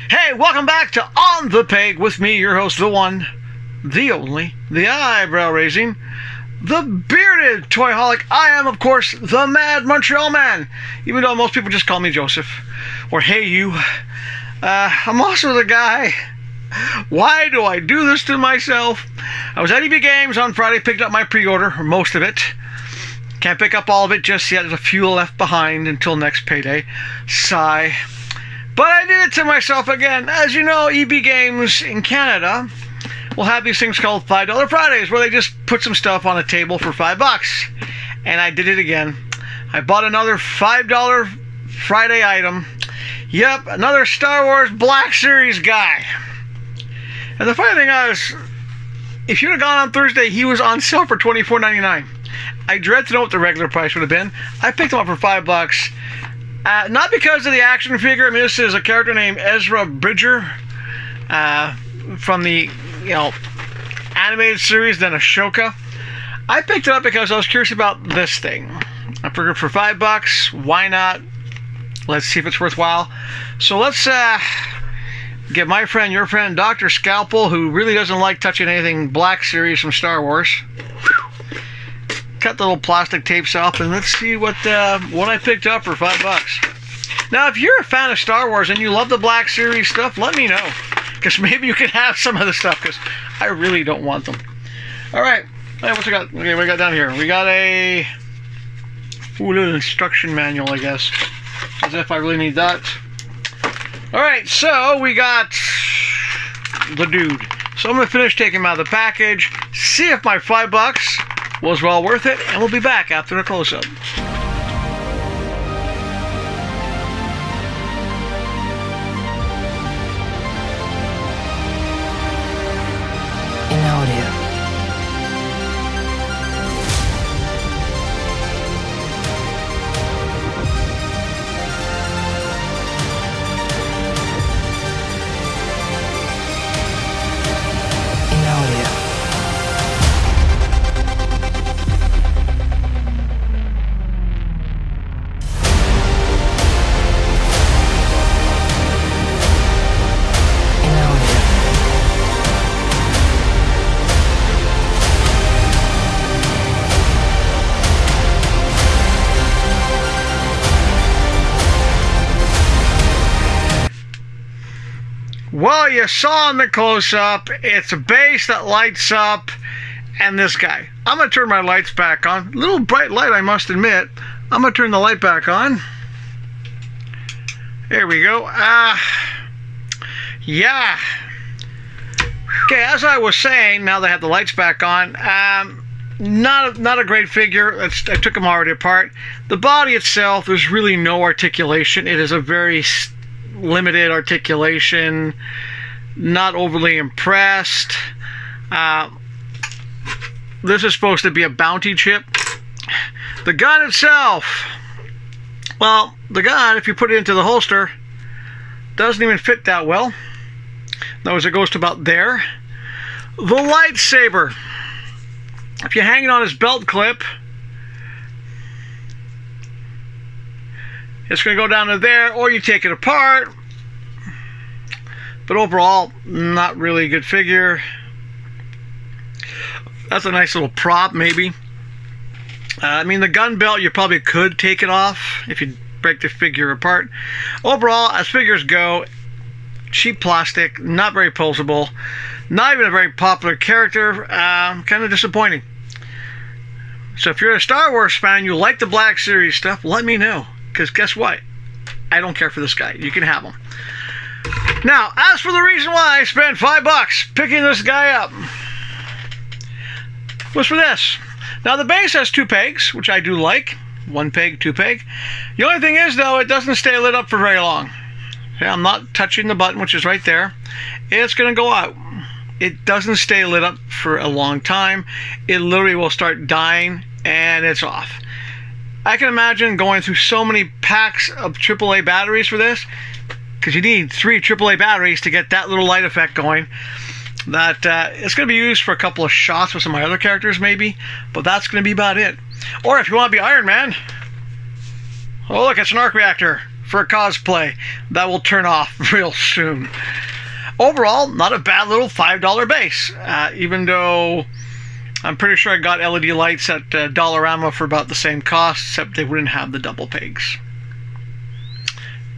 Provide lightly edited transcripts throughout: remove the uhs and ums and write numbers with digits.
Hey, welcome back to On the Peg with me, your host, the one, the only, the eyebrow-raising, the bearded toyholic. I am, of course, the Mad Montreal Man, even though most people just call me Joseph, or Hey You. I'm also the guy. Why do I do this to myself? I was at EBgames on Friday, picked up my pre-order, or most of it. Can't pick up all of it just yet. There's a few left behind until next payday. Sigh. But I did it to myself again. As you know, EBgames in Canada will have these things called $5 Fridays, where they just put some stuff on a table for $5. And I did it again. I bought another $5 Friday item. Yep, another Star Wars Black Series guy. And the funny thing is, if you'd have gone on Thursday, he was on sale for $24.99. I dread to know what the regular price would have been. I picked him up for $5. Not because of the action figure. I mean, this is a character named Ezra Bridger from the animated series, then Ashoka. I picked it up because I was curious about this thing. I figured for $5, why not? Let's see if it's worthwhile. So let's get my friend, your friend, Dr. Scalpel, who really doesn't like touching anything Black Series from Star Wars. Cut the little plastic tapes off, and let's see what I picked up for $5. Now, if you're a fan of Star Wars and you love the Black Series stuff, let me know, because maybe you can have some of the stuff, because I really don't want them. All right, hey, what's we got? Okay, what we got down here? We got a little instruction manual, I guess, as if I really need that. All right, so we got the dude. So I'm gonna finish taking him out of the package, see if my $5 was well worth it, and we'll be back after a close-up. In audio. Well, you saw in the close-up, it's a base that lights up, and this guy. I'm going to turn my lights back on. A little bright light, I must admit. I'm going to turn the light back on. There we go. Yeah. Okay, as I was saying, now that I have the lights back on, not a great figure. I took them already apart. The body itself, there's really no articulation. It is a very limited articulation. Not overly impressed. This is supposed to be a bounty chip. The gun itself, well, the gun, if you put it into the holster, doesn't even fit that well. Notice it goes to about there. The lightsaber, if you hang it on his belt clip, it's going to go down to there, or you take it apart. But overall, not really a good figure. That's a nice little prop, maybe. I mean, the gun belt, you probably could take it off if you break the figure apart. Overall, as figures go, cheap plastic, not very posable, not even a very popular character, kind of disappointing. So if you're a Star Wars fan, you like the Black Series stuff, let me know. Because guess what? I don't care for this guy. You can have him. Now, as for the reason why I spent $5 picking this guy up, was for this. Now, the base has 2 pegs, which I do like. 1 peg, 2 peg. The only thing is, though, it doesn't stay lit up for very long. Okay, I'm not touching the button, which is right there. It's going to go out. It doesn't stay lit up for a long time. It literally will start dying, and it's off. I can imagine going through so many packs of AAA batteries for this, because you need 3 AAA batteries to get that little light effect going, that it's going to be used for a couple of shots with some of my other characters maybe, but that's going to be about it. Or if you want to be Iron Man, oh look, it's an arc reactor for a cosplay. That will turn off real soon. Overall, not a bad little $5 base, even though I'm pretty sure I got LED lights at Dollarama for about the same cost, except they wouldn't have the double pegs.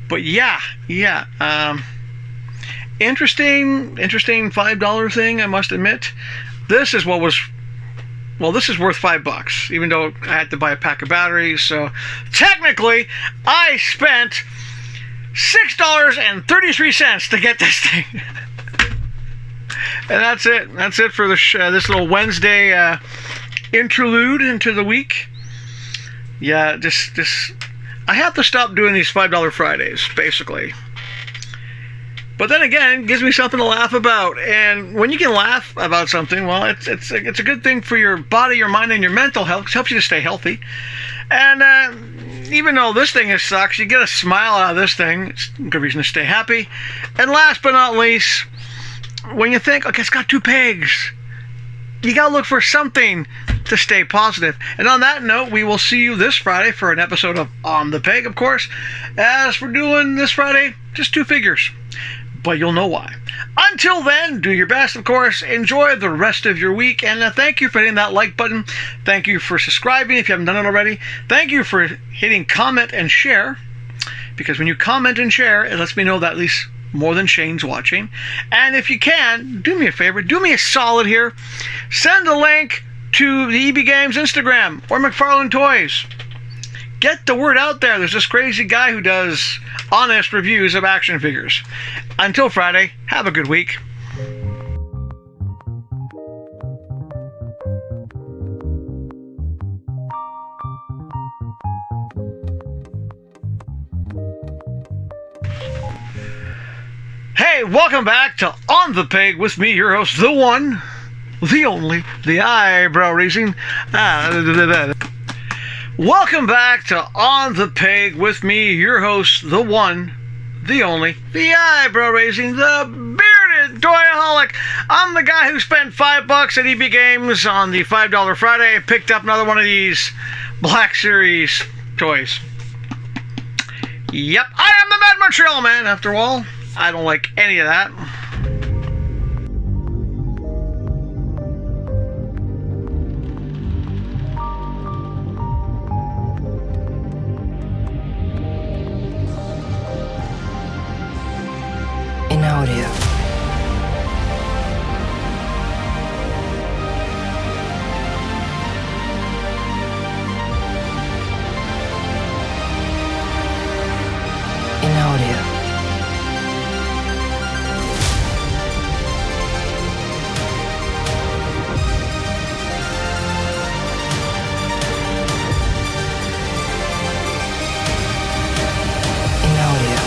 But yeah, interesting $5 thing, I must admit. This is what was, well, this is worth $5, even though I had to buy a pack of batteries. So technically, I spent $6.33 to get this thing. And that's it. That's it for this little Wednesday interlude into the week. Yeah, just I have to stop doing these $5 Fridays, basically. But then again, it gives me something to laugh about. And when you can laugh about something, well, it's a good thing for your body, your mind, and your mental health. It helps you to stay healthy. And even though this thing sucks, you get a smile out of this thing. It's a good reason to stay happy. And last but not least, when you think, okay, it's got 2 pegs, you gotta look for something to stay positive. And on that note, we will see you this Friday for an episode of On the Peg, of course. As we're doing this Friday, just 2 figures. But you'll know why. Until then, do your best, of course. Enjoy the rest of your week. And thank you for hitting that like button. Thank you for subscribing if you haven't done it already. Thank you for hitting comment and share. Because when you comment and share, it lets me know that at least more than Shane's watching. And if you can, do me a favor. Do me a solid here. Send a link to the EBgames Instagram or McFarlane Toys. Get the word out there. There's this crazy guy who does honest reviews of action figures. Until Friday, have a good week. Hey, welcome back to On the Peg with me, your host, the one, the only, the eyebrow raising. Welcome back to On the Peg with me, your host, the one, the only, the eyebrow raising, the bearded toyaholic. I'm the guy who spent $5 at EBgames on the $5 Friday and picked up another one of these Black Series toys. Yep, I am the Mad Montreal Man, after all. I don't like any of that. In audio. In audio. In audio.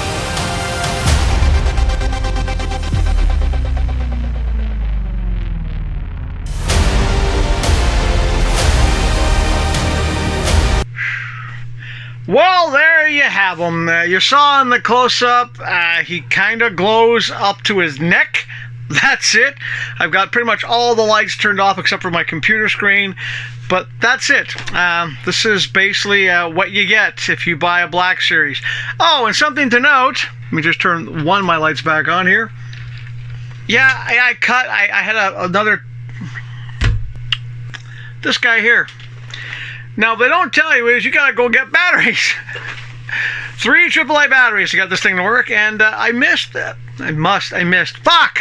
Well, there you have him. You saw in the close-up, he kind of glows up to his neck. That's it. I've got pretty much all the lights turned off except for my computer screen. But that's it. This is basically what you get if you buy a Black Series. Oh, and something to note. Let me just turn one of my lights back on here. Yeah, I had another... This guy here. Now, what they don't tell you is you gotta go get batteries. 3 AAA batteries to get this thing to work, and I missed. Fuck!